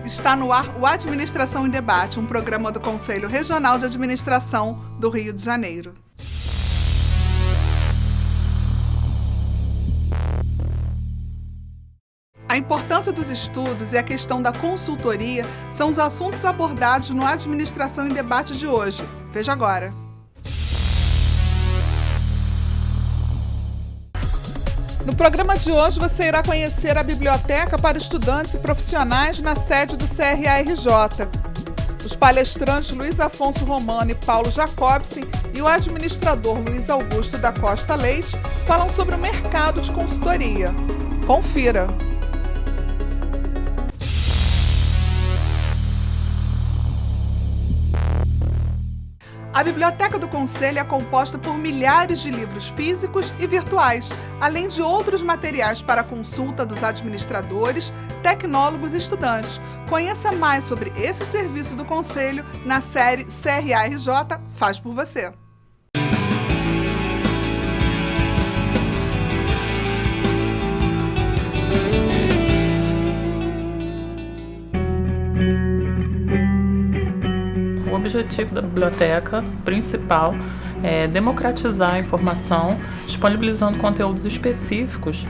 Está no ar o Administração em Debate, um programa do Conselho Regional de Administração do Rio de Janeiro. A importância dos estudos e a questão da consultoria são os assuntos abordados no Administração em Debate de hoje. Veja agora. No programa de hoje, você irá conhecer a biblioteca para estudantes e profissionais na sede do CRA-RJ. Os palestrantes Luiz Afonso Romano e Paulo Jacobsen e o administrador Luiz Augusto da Costa Leite falam sobre o mercado de consultoria. Confira! A Biblioteca do Conselho é composta por milhares de livros físicos e virtuais, além de outros materiais para consulta dos administradores, tecnólogos e estudantes. Conheça mais sobre esse serviço do Conselho na série CRA-RJ Faz por Você. O objetivo da biblioteca principal é democratizar a informação, disponibilizando conteúdos específicos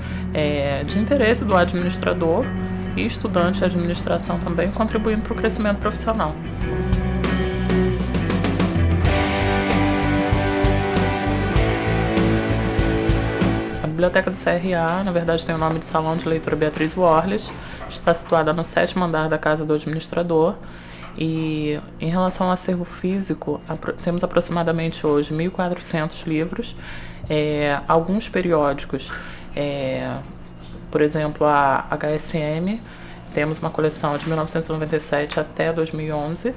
de interesse do administrador e estudante de administração também, contribuindo para o crescimento profissional. A biblioteca do CRA, na verdade, tem o nome de Salão de Leitura Beatriz Worles, está situada no 7º andar da Casa do Administrador. E em relação ao acervo físico, temos aproximadamente hoje 1.400 livros, alguns periódicos, por exemplo, a HSM, temos uma coleção de 1997 até 2011.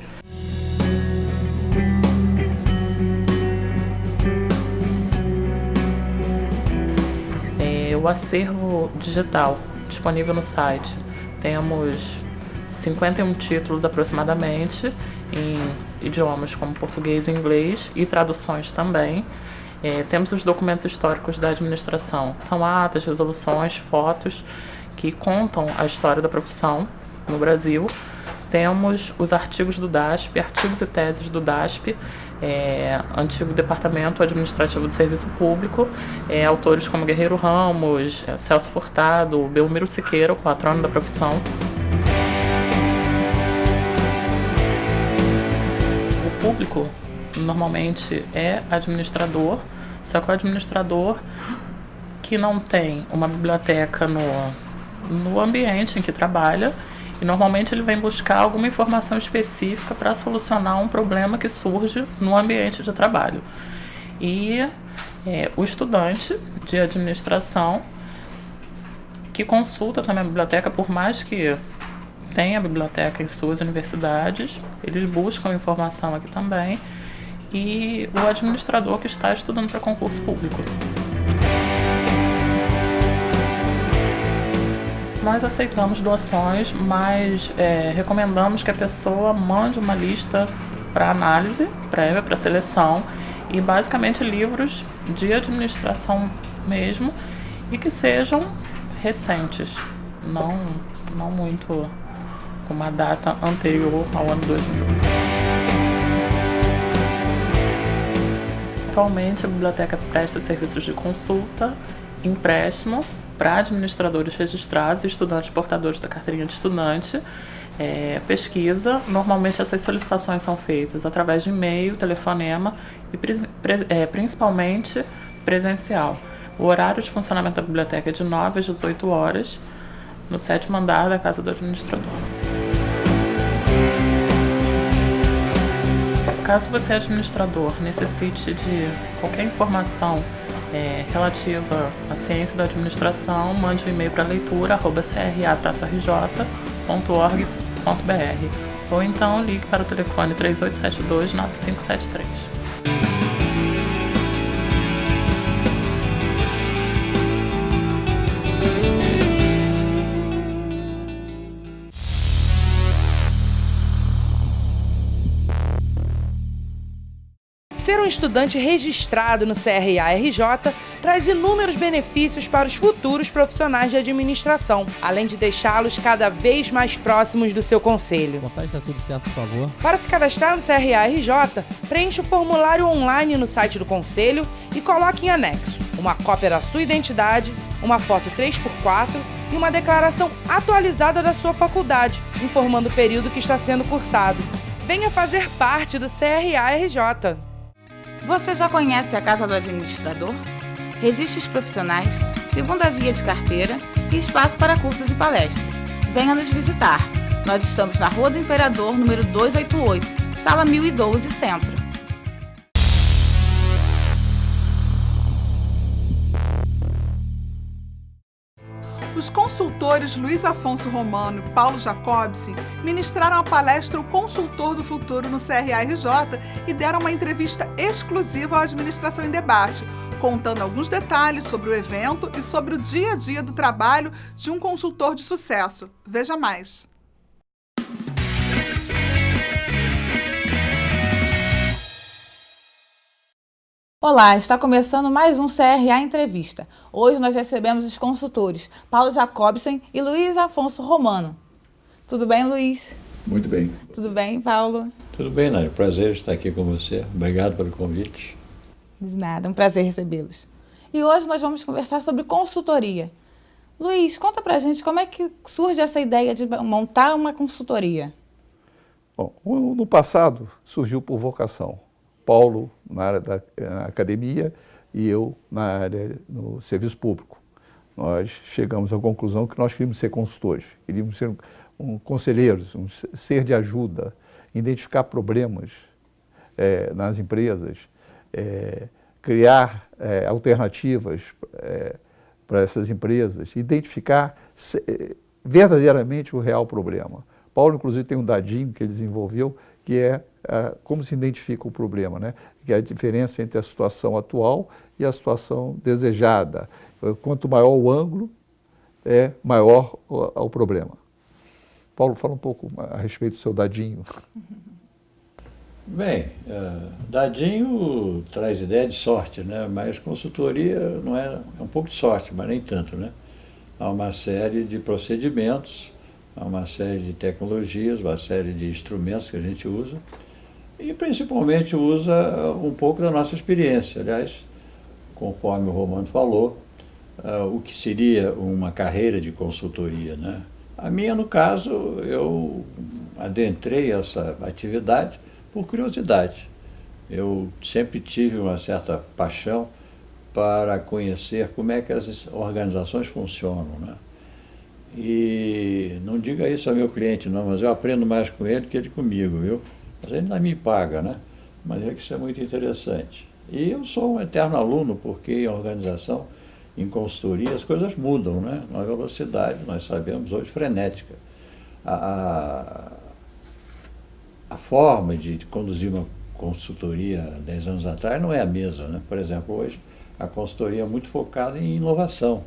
O acervo digital disponível no site, temos 51 títulos aproximadamente, em idiomas como português e inglês, e traduções também. Temos os documentos históricos da administração, que são atas, resoluções, fotos, que contam a história da profissão no Brasil. Temos os artigos do DASP, artigos e teses do DASP, antigo Departamento Administrativo de Serviço Público, autores como Guerreiro Ramos, Celso Furtado, Belmiro Siqueira, o patrono da profissão. O público normalmente é administrador, só que o administrador que não tem uma biblioteca no ambiente em que trabalha, e normalmente ele vem buscar alguma informação específica para solucionar um problema que surge no ambiente de trabalho. E o estudante de administração que consulta também a biblioteca, por mais que tenha a biblioteca em suas universidades, eles buscam informação aqui também, e o administrador que está estudando para concurso público. Nós aceitamos doações, mas recomendamos que a pessoa mande uma lista para análise prévia, para seleção, e basicamente livros de administração mesmo, e que sejam recentes, não muito com uma data anterior ao ano 2000. Atualmente a biblioteca presta serviços de consulta, empréstimo para administradores registrados e estudantes portadores da carteirinha de estudante, pesquisa. Normalmente essas solicitações são feitas através de e-mail, telefonema e principalmente presencial. O horário de funcionamento da biblioteca é de 9 às 18 horas, no 7º andar da Casa do Administrador. Caso você, administrador, necessite de qualquer informação relativa à ciência da administração, mande um e-mail para leitura@cra-rj.org.br ou então ligue para o telefone 3872-9573. Ser um estudante registrado no CRA-RJ traz inúmeros benefícios para os futuros profissionais de administração, além de deixá-los cada vez mais próximos do seu conselho. Confere se está tudo certo, por favor. Para se cadastrar no CRA-RJ, preencha o formulário online no site do conselho e coloque em anexo uma cópia da sua identidade, uma foto 3x4 e uma declaração atualizada da sua faculdade, informando o período que está sendo cursado. Venha fazer parte do CRA-RJ. Você já conhece a Casa do Administrador? Registros profissionais, segunda via de carteira e espaço para cursos e palestras. Venha nos visitar. Nós estamos na Rua do Imperador, número 288, Sala 1012, Centro. Os consultores Luiz Afonso Romano e Paulo Jacobson ministraram a palestra O Consultor do Futuro no CRA-RJ e deram uma entrevista exclusiva ao Administração em Debate, contando alguns detalhes sobre o evento e sobre o dia a dia do trabalho de um consultor de sucesso. Veja mais. Olá, está começando mais um CRA Entrevista. Hoje nós recebemos os consultores Paulo Jacobson e Luiz Afonso Romano. Tudo bem, Luiz? Muito bem. Tudo bem, Paulo? Tudo bem, Nádia. Prazer estar aqui com você. Obrigado pelo convite. De nada, um prazer recebê-los. E hoje nós vamos conversar sobre consultoria. Luiz, conta pra gente como é que surge essa ideia de montar uma consultoria. Bom, no passado surgiu por vocação. Paulo na área da academia e eu na área no serviço público. Nós chegamos à conclusão que nós queríamos ser consultores, queríamos ser conselheiros, um ser de ajuda, identificar problemas nas empresas, criar alternativas para essas empresas, identificar verdadeiramente o real problema. Paulo, inclusive, tem um dadinho que ele desenvolveu, que é como se identifica o problema, né? Que é a diferença entre a situação atual e a situação desejada. Quanto maior o ângulo, maior o problema. Paulo, fala um pouco a respeito do seu dadinho. Bem, dadinho traz ideia de sorte, né? Mas consultoria não é um pouco de sorte, mas nem tanto, né? Há uma série de procedimentos, há uma série de tecnologias, uma série de instrumentos que a gente usa e principalmente usa um pouco da nossa experiência. Aliás, conforme o Romano falou, o que seria uma carreira de consultoria, né? A minha, no caso, eu adentrei essa atividade por curiosidade. Eu sempre tive uma certa paixão para conhecer como é que as organizações funcionam, né? E não diga isso ao meu cliente não, mas eu aprendo mais com ele que ele comigo, viu? Mas ele não me paga, né? Mas é que isso é muito interessante. E eu sou um eterno aluno, porque em organização, em consultoria, as coisas mudam, né? Uma velocidade, nós sabemos hoje, frenética. A forma de conduzir uma consultoria 10 anos atrás não é a mesma, né? Por exemplo, hoje a consultoria é muito focada em inovação.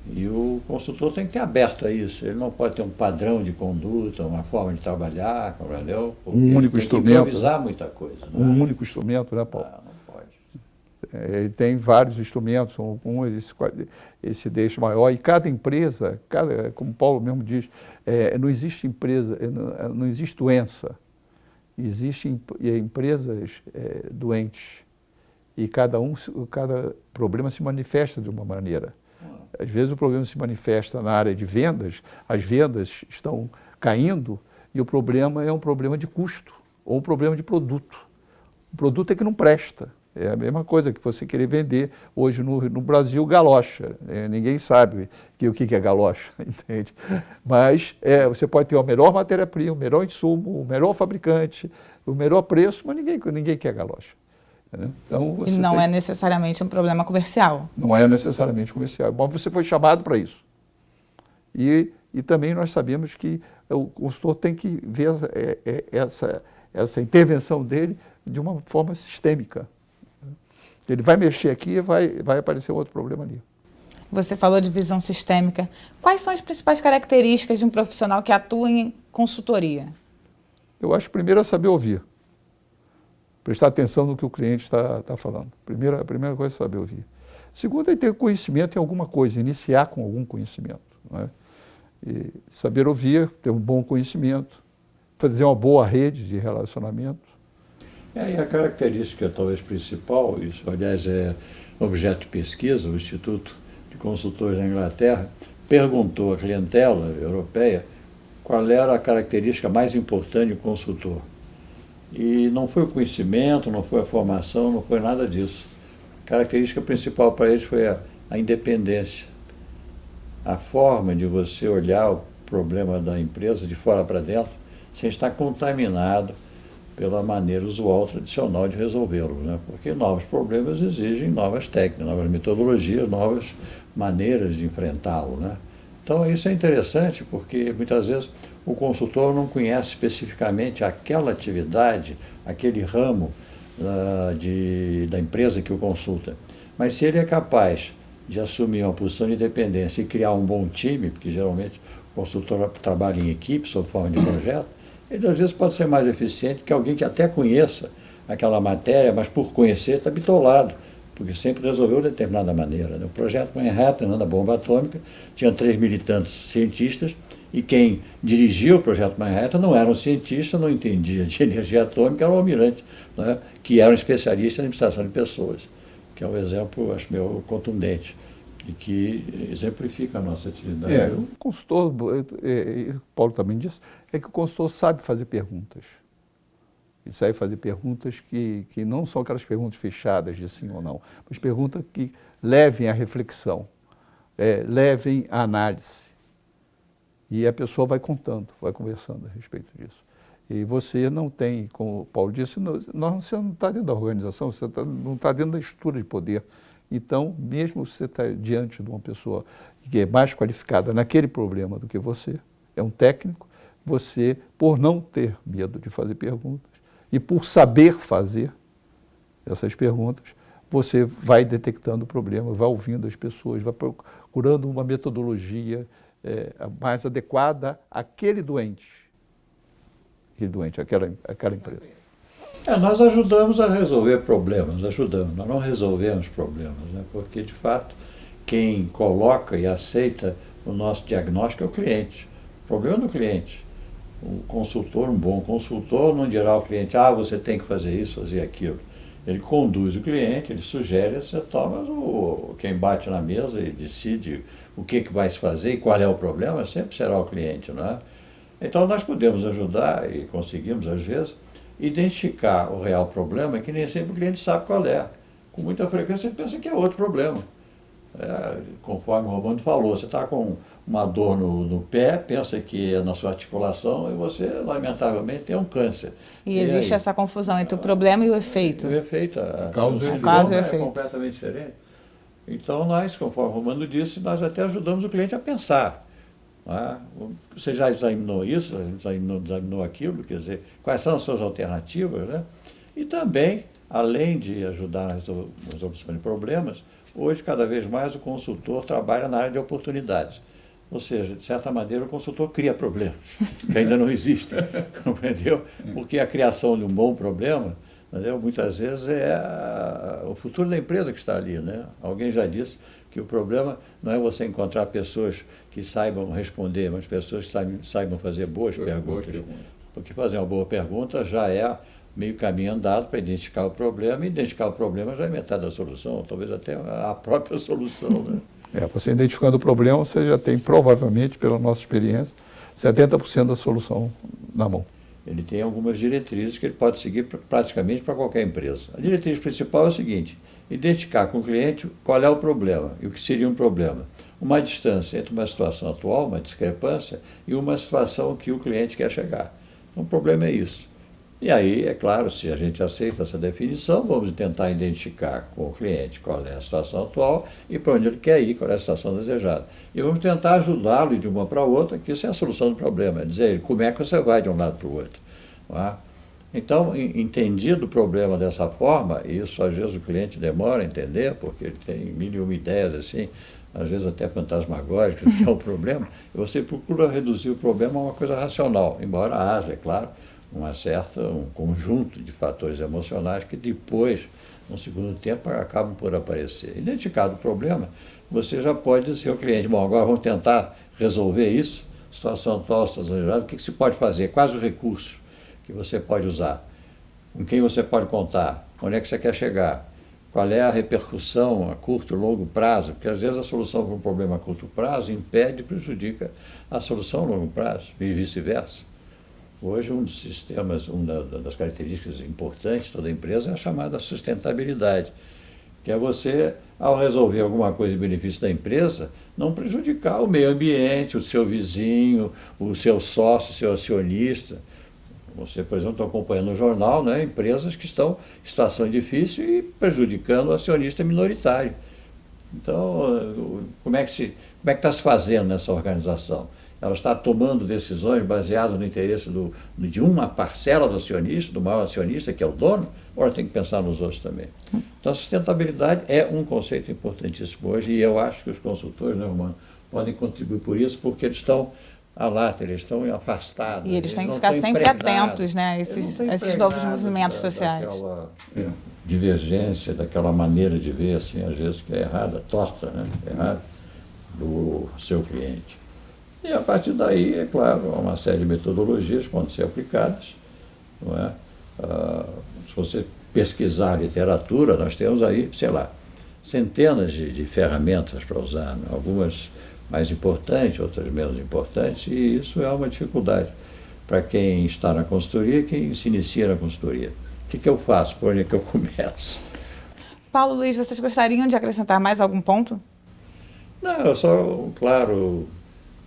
E o consultor tem que ter aberto a isso. Ele não pode ter um padrão de conduta, uma forma de trabalhar, entendeu? Porque um único instrumento. Tem que improvisar muita coisa. Um único instrumento, né, Paulo? Não pode. Ele tem vários instrumentos, esse deixa maior. E cada empresa, como o Paulo mesmo diz, não existe empresa, não existe doença. Existem empresas doentes. E cada problema se manifesta de uma maneira. Às vezes o problema se manifesta na área de vendas, as vendas estão caindo e o problema é um problema de custo ou um problema de produto. O produto é que não presta. É a mesma coisa que você querer vender hoje no Brasil galocha. Ninguém sabe o que é galocha, entende? Mas você pode ter a melhor matéria-prima, o melhor insumo, o melhor fabricante, o melhor preço, mas ninguém quer galocha. Então, e não é necessariamente um problema comercial. Não é necessariamente comercial. Bom, você foi chamado para isso. E também nós sabemos que o consultor tem que ver essa intervenção dele de uma forma sistêmica. Ele vai mexer aqui e vai aparecer outro problema ali. Você falou de visão sistêmica. Quais são as principais características de um profissional que atua em consultoria? Eu acho que primeiro é saber ouvir. prestar atenção no que o cliente está falando. A primeira coisa é saber ouvir. Segunda é ter conhecimento em alguma coisa, iniciar com algum conhecimento. Não é? E saber ouvir, ter um bom conhecimento, fazer uma boa rede de relacionamento. E a característica talvez principal, isso aliás é objeto de pesquisa, o Instituto de Consultores da Inglaterra perguntou à clientela europeia qual era a característica mais importante do consultor. E não foi o conhecimento, não foi a formação, não foi nada disso. A característica principal para eles foi a independência. A forma de você olhar o problema da empresa de fora para dentro, sem estar contaminado pela maneira usual, tradicional de resolvê-lo, né? Porque novos problemas exigem novas técnicas, novas metodologias, novas maneiras de enfrentá-lo, né? Então isso é interessante porque muitas vezes o consultor não conhece especificamente aquela atividade, aquele ramo da empresa que o consulta. Mas se ele é capaz de assumir uma posição de independência e criar um bom time, porque geralmente o consultor trabalha em equipe, sob forma de projeto, ele às vezes pode ser mais eficiente que alguém que até conheça aquela matéria, mas por conhecer está bitolado, porque sempre resolveu de determinada maneira, né? O projeto Manhattan, da bomba atômica, tinha 3.000 e tantos cientistas, e quem dirigia o projeto Manhattan não era um cientista, não entendia de energia atômica, era um almirante, né? Que era um especialista em administração de pessoas, que é um exemplo, acho meio contundente, e que exemplifica a nossa atividade. O consultor, o Paulo também disse, é que o consultor sabe fazer perguntas. Ele sabe fazer perguntas que não são aquelas perguntas fechadas de sim ou não, mas perguntas que levem à reflexão, levem à análise. E a pessoa vai contando, vai conversando a respeito disso. E você não tem, como o Paulo disse, você não está dentro da organização, você não está dentro da estrutura de poder. Então, mesmo você está diante de uma pessoa que é mais qualificada naquele problema do que você, é um técnico, você, por não ter medo de fazer perguntas e por saber fazer essas perguntas, você vai detectando o problema, vai ouvindo as pessoas, vai procurando uma metodologia mais adequada àquele doente, aquela empresa. Nós ajudamos a resolver problemas, nós não resolvemos problemas, né? Porque, de fato, quem coloca e aceita o nosso diagnóstico é o cliente. O problema é do cliente. O consultor, um bom consultor, não dirá ao cliente, você tem que fazer isso, fazer aquilo. Ele conduz o cliente, ele sugere, você toma, quem bate na mesa e decide o que vai se fazer e qual é o problema, sempre será o cliente, não é? Então, nós podemos ajudar, e conseguimos, às vezes, identificar o real problema, que nem sempre o cliente sabe qual é. Com muita frequência ele pensa que é outro problema. Conforme o Romano falou, você está com uma dor no pé, pensa que é na sua articulação e você, lamentavelmente, tem um câncer. E existe essa confusão entre o problema e o efeito. O efeito, o causa e o efeito. É completamente diferente. Então nós, conforme o Romano disse, nós até ajudamos o cliente a pensar. Você já examinou isso, já examinou aquilo, quer dizer, quais são as suas alternativas, né? E também, além de ajudar na resolução de problemas, hoje, cada vez mais, o consultor trabalha na área de oportunidades. Ou seja, de certa maneira, o consultor cria problemas, que ainda não existem, entendeu? Porque a criação de um bom problema, entendeu? Muitas vezes é o futuro da empresa que está ali, né? Alguém já disse que o problema não é você encontrar pessoas que saibam responder, mas pessoas que saibam fazer boas perguntas. Porque fazer uma boa pergunta já é meio caminho andado para identificar o problema, e identificar o problema já é metade da solução, talvez até a própria solução, né? Você identificando o problema, você já tem, provavelmente, pela nossa experiência, 70% da solução na mão. Ele tem algumas diretrizes que ele pode seguir praticamente para qualquer empresa. A diretriz principal é o seguinte: identificar com o cliente qual é o problema e o que seria um problema. Uma distância entre uma situação atual, uma discrepância, e uma situação que o cliente quer chegar. Então, o problema é isso. E aí, é claro, se a gente aceita essa definição, vamos tentar identificar com o cliente qual é a situação atual e para onde ele quer ir, qual é a situação desejada. E vamos tentar ajudá-lo de uma para outra, que isso é a solução do problema, é dizer como é que você vai de um lado para o outro. Não é? Então, entendido o problema dessa forma, e isso às vezes o cliente demora a entender, porque ele tem 1001 ideias assim, às vezes até fantasmagóricas, que é o problema, e você procura reduzir o problema a uma coisa racional, embora haja, é claro, um conjunto de fatores emocionais que depois, no segundo tempo, acabam por aparecer. Identificado o problema, você já pode dizer ao cliente, bom, agora vamos tentar resolver isso, situação atual, situação gerada, o que se pode fazer, quais os recursos que você pode usar, com quem você pode contar, onde é que você quer chegar, qual é a repercussão a curto e longo prazo, porque às vezes a solução para um problema a curto prazo impede e prejudica a solução a longo prazo, e vice-versa. Hoje, um dos sistemas, uma das características importantes de toda empresa é a chamada sustentabilidade, que é você, ao resolver alguma coisa em benefício da empresa, não prejudicar o meio ambiente, o seu vizinho, o seu sócio, o seu acionista. Você, por exemplo, está acompanhando no jornal, né, empresas que estão em situação difícil e prejudicando o acionista minoritário. Então, como é que está se fazendo nessa organização? Ela está tomando decisões baseadas no interesse de uma parcela do acionista, do maior acionista, que é o dono, ou ela tem que pensar nos outros também? Então, a sustentabilidade é um conceito importantíssimo hoje, e eu acho que os consultores, né, Romano, podem contribuir por isso, porque eles estão eles estão afastados. E eles têm que ficar sempre atentos, né, a esses novos movimentos sociais. Daquela divergência, daquela maneira de ver, assim, às vezes que é errada, torta, né, errada, do seu cliente. E a partir daí, é claro, há uma série de metodologias que podem ser aplicadas, não é? Se você pesquisar literatura, nós temos aí, sei lá, centenas de ferramentas para usar, né? Algumas mais importantes, outras menos importantes, e isso é uma dificuldade para quem está na consultoria e quem se inicia na consultoria. O que eu faço? Por onde é que eu começo? Paulo, Luiz, vocês gostariam de acrescentar mais algum ponto? Não, claro,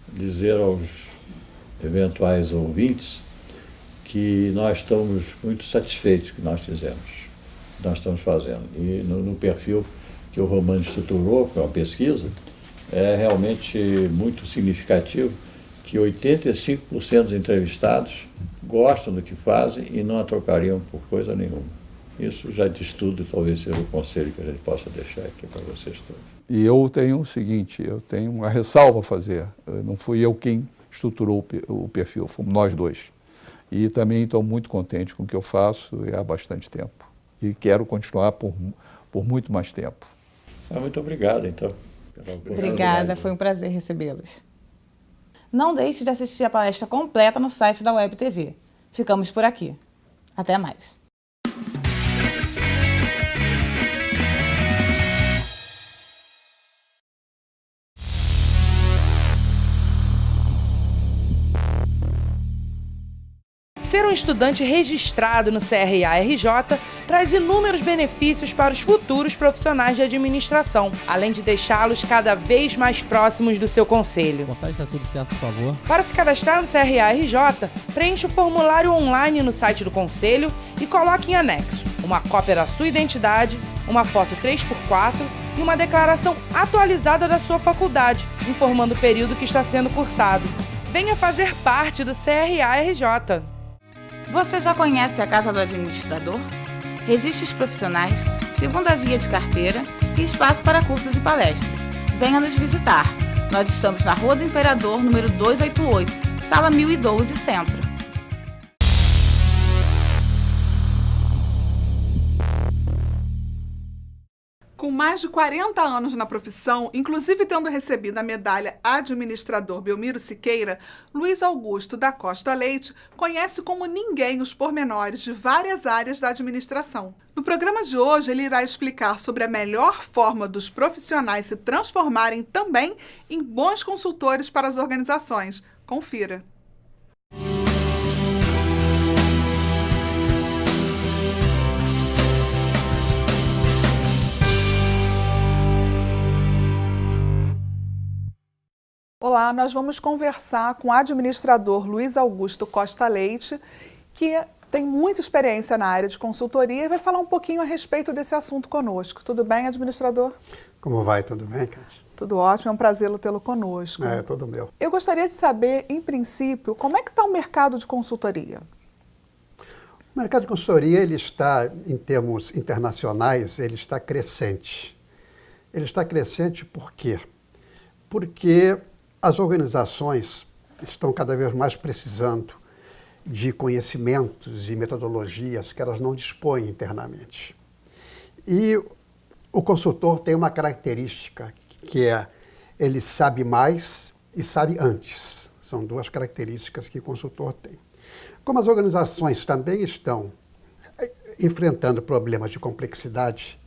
dizer aos eventuais ouvintes que nós estamos muito satisfeitos com o que nós fizemos, nós estamos fazendo. E no perfil que o Romano estruturou, que é uma pesquisa, é realmente muito significativo que 85% dos entrevistados gostam do que fazem e não a trocariam por coisa nenhuma. Isso já diz tudo e talvez seja o conselho que a gente possa deixar aqui para vocês todos. E eu tenho o seguinte, eu tenho uma ressalva a fazer. Não fui eu quem estruturou o perfil, fomos nós dois. E também estou muito contente com o que eu faço há bastante tempo. E quero continuar por muito mais tempo. Muito obrigado, então. Obrigada, foi um prazer recebê-los. Não deixe de assistir a palestra completa no site da Web TV. Ficamos por aqui. Até mais. Ser um estudante registrado no CRA-RJ traz inúmeros benefícios para os futuros profissionais de administração, além de deixá-los cada vez mais próximos do seu conselho. Confere se está tudo certo, por favor. Para se cadastrar no CRA-RJ, preencha o formulário online no site do conselho e coloque em anexo uma cópia da sua identidade, uma foto 3x4 e uma declaração atualizada da sua faculdade, informando o período que está sendo cursado. Venha fazer parte do CRA-RJ. Você já conhece a Casa do Administrador? Registros profissionais, segunda via de carteira e espaço para cursos e palestras. Venha nos visitar. Nós estamos na Rua do Imperador, número 288, sala 1012, Centro. Com mais de 40 anos na profissão, inclusive tendo recebido a medalha Administrador Belmiro Siqueira, Luiz Augusto da Costa Leite conhece como ninguém os pormenores de várias áreas da administração. No programa de hoje, ele irá explicar sobre a melhor forma dos profissionais se transformarem também em bons consultores para as organizações. Confira. Olá, nós vamos conversar com o administrador Luiz Augusto Costa Leite, que tem muita experiência na área de consultoria e vai falar um pouquinho a respeito desse assunto conosco. Tudo bem, administrador? Como vai? Tudo bem, Cátia? Tudo ótimo, é um prazer tê-lo conosco. É, tudo meu. Eu gostaria de saber, em princípio, como é que está o mercado de consultoria? O mercado de consultoria, ele está, em termos internacionais, ele está crescente. Ele está crescente por quê? Porque as organizações estão cada vez mais precisando de conhecimentos e metodologias que elas não dispõem internamente. E o consultor tem uma característica que é ele sabe mais e sabe antes. São duas características que o consultor tem. Como as organizações também estão enfrentando problemas de complexidade,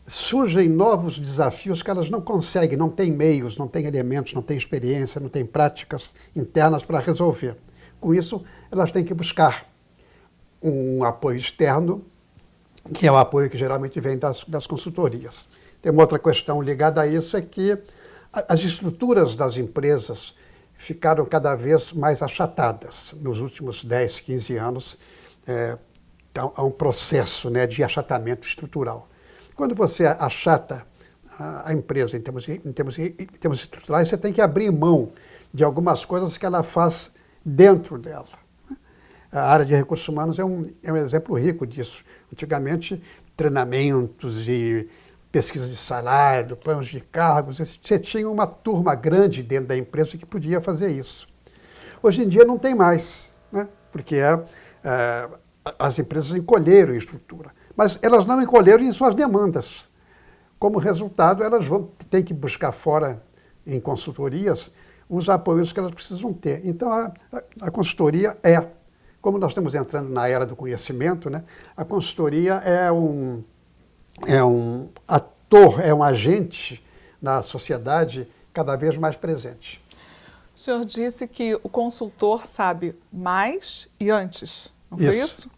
surgem novos desafios que elas não conseguem, não têm meios, não têm elementos, não têm experiência, não têm práticas internas para resolver. Com isso, elas têm que buscar um apoio externo, que é o apoio que geralmente vem das consultorias. Tem uma outra questão ligada a isso, é que as estruturas das empresas ficaram cada vez mais achatadas. Nos últimos 10, 15 anos, há um processo, né, de achatamento estrutural. Quando você achata a empresa em termos estruturais, você tem que abrir mão de algumas coisas que ela faz dentro dela. A área de recursos humanos é um exemplo rico disso. Antigamente, treinamentos e pesquisa de salário, planos de cargos, você tinha uma turma grande dentro da empresa que podia fazer isso. Hoje em dia não tem mais, né? Porque as empresas encolheram em estrutura. Mas elas não encolheram em suas demandas. Como resultado, elas ter que buscar fora, em consultorias, os apoios que elas precisam ter. Então, a consultoria como nós estamos entrando na era do conhecimento, né, a consultoria é um ator, é um agente na sociedade cada vez mais presente. O senhor disse que o consultor sabe mais e antes, não foi isso?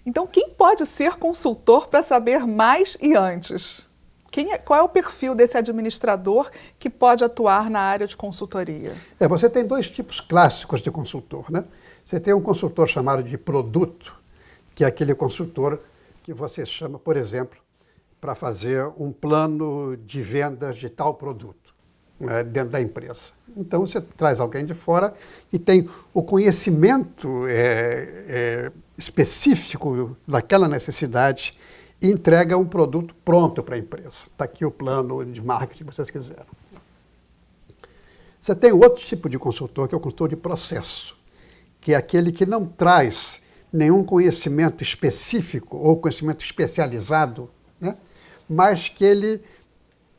Então, quem pode ser consultor para saber mais e antes? Qual é o perfil desse administrador que pode atuar na área de consultoria? Você tem dois tipos clássicos de consultor, né? Você tem um consultor chamado de produto, que é aquele consultor que você chama, por exemplo, para fazer um plano de vendas de tal produto, né, dentro da empresa. Então, você traz alguém de fora e tem o conhecimento específico daquela necessidade e entrega um produto pronto para a empresa. Está aqui o plano de marketing que vocês quiseram. Você tem outro tipo de consultor, que é o consultor de processo, que é aquele que não traz nenhum conhecimento específico ou conhecimento especializado, né? Mas que ele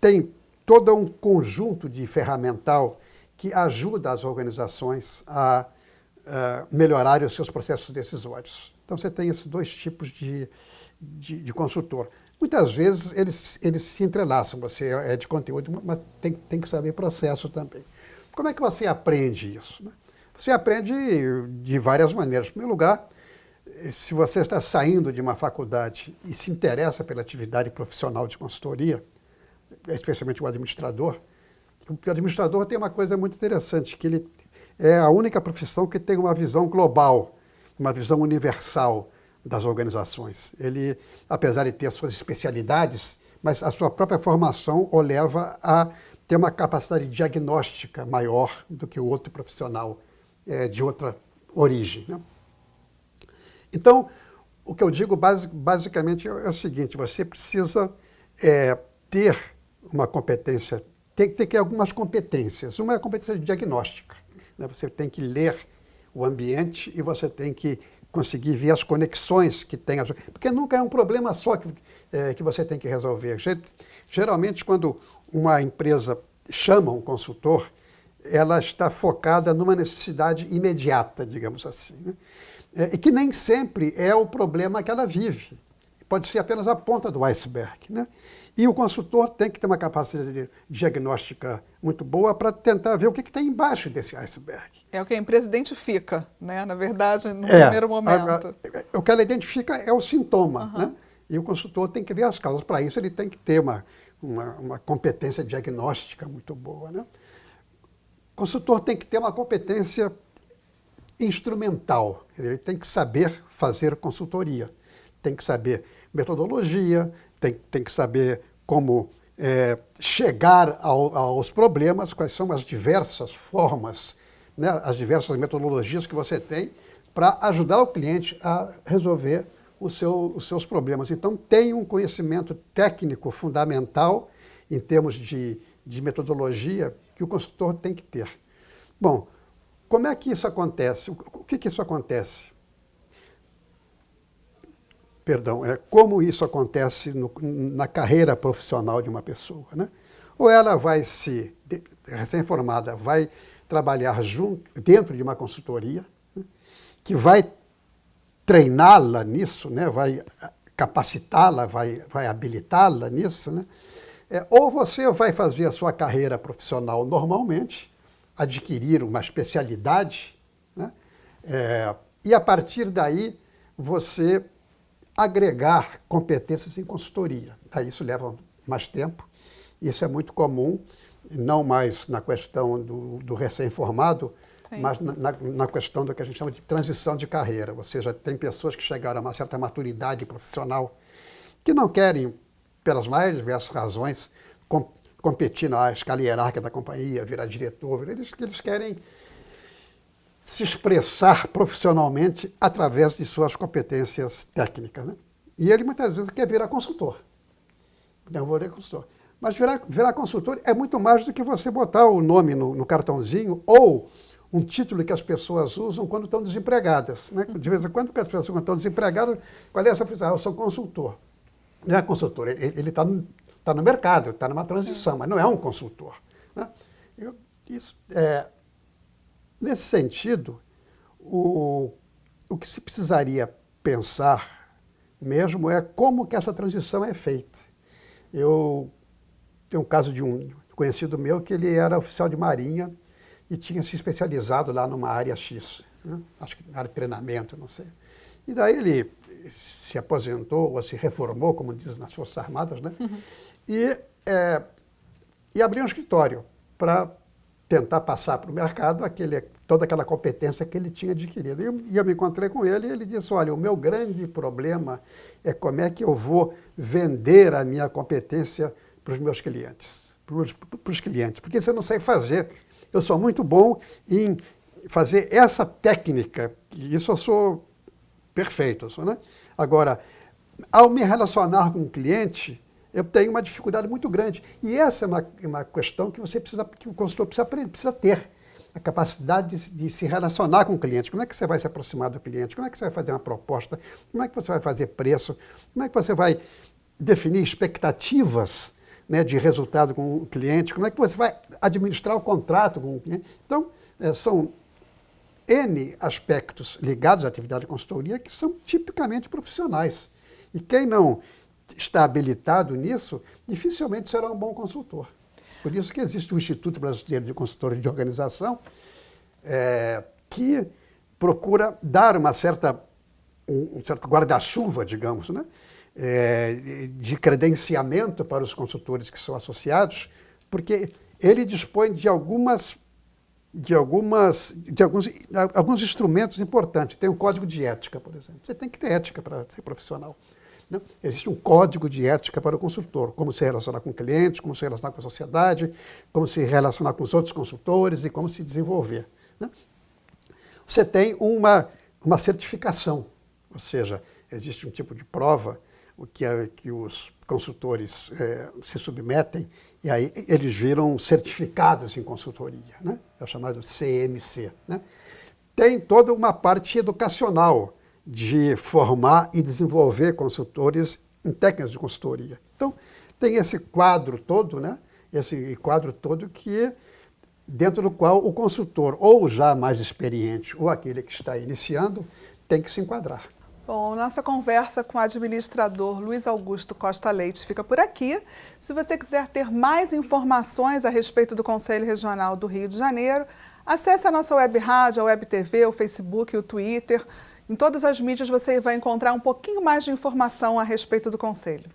tem todo um conjunto de ferramental que ajuda as organizações a melhorarem os seus processos decisórios. Então, você tem esses dois tipos de consultor. Muitas vezes eles se entrelaçam, você é de conteúdo, mas tem que saber processo também. Como é que você aprende isso, né? Você aprende de várias maneiras. Em primeiro lugar, se você está saindo de uma faculdade e se interessa pela atividade profissional de consultoria, especialmente o administrador tem uma coisa muito interessante, que ele é a única profissão que tem uma visão global, uma visão universal das organizações. Ele, apesar de ter suas especialidades, mas a sua própria formação o leva a ter uma capacidade diagnóstica maior do que o outro profissional de outra origem, né? Então, o que eu digo basicamente é o seguinte: você precisa ter uma competência, tem que ter algumas competências. Uma é a competência diagnóstica, né? Você tem que ler o ambiente e você tem que conseguir ver as conexões que tem. Porque nunca é um problema só que você tem que resolver. Geralmente, quando uma empresa chama um consultor, ela está focada numa necessidade imediata, digamos assim, né? E que nem sempre é o problema que ela vive. Pode ser apenas a ponta do iceberg, né? E o consultor tem que ter uma capacidade diagnóstica muito boa para tentar ver o que tem embaixo desse iceberg. É o que a empresa identifica, né? Na verdade, no primeiro momento. O que ela identifica é o sintoma, né? E o consultor tem que ver as causas. Para isso, ele tem que ter uma competência diagnóstica muito boa, né? O consultor tem que ter uma competência instrumental. Ele tem que saber fazer consultoria, tem que saber metodologia, tem que saber como chegar aos problemas, quais são as diversas formas, né, as diversas metodologias que você tem para ajudar o cliente a resolver os seus problemas. Então, tem um conhecimento técnico fundamental em termos de metodologia que o consultor tem que ter. Bom, como é que isso acontece? O que isso acontece? Perdão, como isso acontece na carreira profissional de uma pessoa, né? Ou ela vai recém-formada, vai trabalhar dentro de uma consultoria, né, que vai treiná-la nisso, né, vai capacitá-la, vai habilitá-la nisso, né? Ou você vai fazer a sua carreira profissional normalmente, adquirir uma especialidade, né, e a partir daí você agregar competências em consultoria. Aí isso leva mais tempo, isso é muito comum, não mais na questão do recém-formado, mas na questão do que a gente chama de transição de carreira. Ou seja, tem pessoas que chegaram a uma certa maturidade profissional que não querem, pelas mais diversas razões, competir na escala hierárquica da companhia, virar diretor. Eles querem se expressar profissionalmente através de suas competências técnicas, né? E ele muitas vezes quer virar consultor. Não vou virar consultor. Mas virar consultor é muito mais do que você botar o nome no cartãozinho ou um título que as pessoas usam quando estão desempregadas, né? De vez em quando, as pessoas quando estão desempregadas, qual é essa função? Eu sou consultor. Não é consultor, ele está no mercado, está numa transição, mas não é um consultor, né? Nesse sentido, o que se precisaria pensar mesmo é como que essa transição é feita. Eu tenho um caso de um conhecido meu que ele era oficial de marinha e tinha se especializado lá numa área X, né? Acho que na área de treinamento, não sei. E daí ele se aposentou ou se reformou, como dizem nas Forças Armadas, né? Uhum. E abriu um escritório para tentar passar para o mercado toda aquela competência que ele tinha adquirido. E eu me encontrei com ele e ele disse, olha, o meu grande problema é como é que eu vou vender a minha competência para os meus clientes, para os clientes, porque você não sei fazer. Eu sou muito bom em fazer essa técnica, e isso eu sou perfeito, né? Agora, ao me relacionar com o cliente, eu tenho uma dificuldade muito grande. E essa é uma questão que que o consultor precisa ter. A capacidade de se relacionar com o cliente. Como é que você vai se aproximar do cliente? Como é que você vai fazer uma proposta? Como é que você vai fazer preço? Como é que você vai definir expectativas, né, de resultado com o cliente? Como é que você vai administrar o contrato com o cliente? Então, são N aspectos ligados à atividade de consultoria que são tipicamente profissionais. E quem não está habilitado nisso, dificilmente será um bom consultor. Por isso que existe o Instituto Brasileiro de Consultores de Organização, que procura dar um certo guarda-chuva, digamos, né, de credenciamento para os consultores que são associados, porque ele dispõe de alguns instrumentos importantes. Tem um código de ética, por exemplo. Você tem que ter ética para ser profissional. Não? Existe um código de ética para o consultor, como se relacionar com clientes, como se relacionar com a sociedade, como se relacionar com os outros consultores e como se desenvolver. Né? Você tem uma certificação, ou seja, existe um tipo de prova que os consultores se submetem e aí eles viram certificados em consultoria, né? É o chamado CMC. Né? Tem toda uma parte educacional de formar e desenvolver consultores em técnicas de consultoria. Então, tem esse quadro todo, né? Esse quadro todo que, dentro do qual o consultor, ou já mais experiente, ou aquele que está iniciando, tem que se enquadrar. Bom, nossa conversa com o administrador Luiz Augusto Costa Leite fica por aqui. Se você quiser ter mais informações a respeito do Conselho Regional do Rio de Janeiro, acesse a nossa web rádio, a web TV, o Facebook, o Twitter. Em todas as mídias você vai encontrar um pouquinho mais de informação a respeito do Conselho.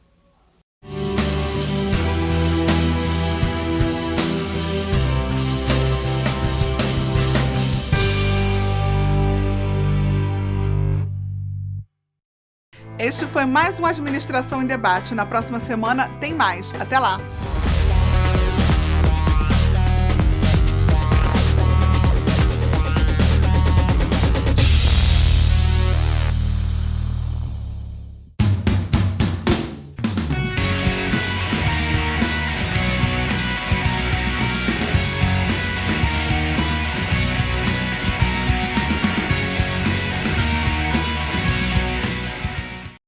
Este foi mais um Administração em Debate. Na próxima semana tem mais. Até lá!